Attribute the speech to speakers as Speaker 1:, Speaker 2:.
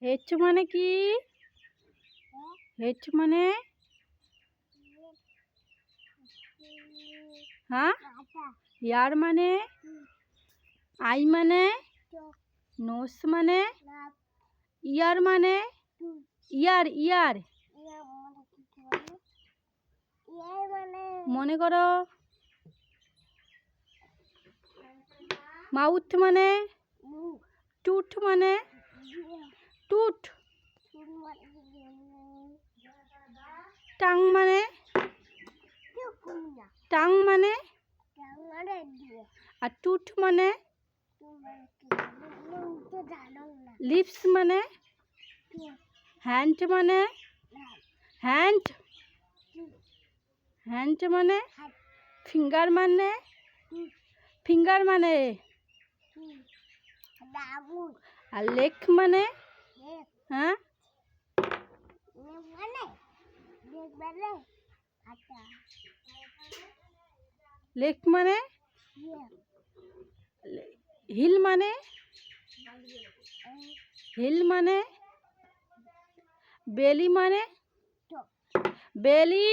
Speaker 1: Head মানে কি? Head মানে হ্যাঁ, ইয়ার মানে, আই মানে, নোস মানে, ইয়ার মানে, ইয়ার ইয়ার মনে করো। মাউথ মানে, টুথ মানে, টুথ। টাং মানে, টাং মানে, আর টুথ মানে, লিপস মানে, হ্যান্ড মানে, হ্যান্ড, হ্যান্ড মানে, ফিঙ্গার মানে, ফিঙ্গার মানে, আর লেগ মানে, হ্যাঁ, লেগ মানে, হিল মানে, হিল মানে, বেলি মানে, বেলি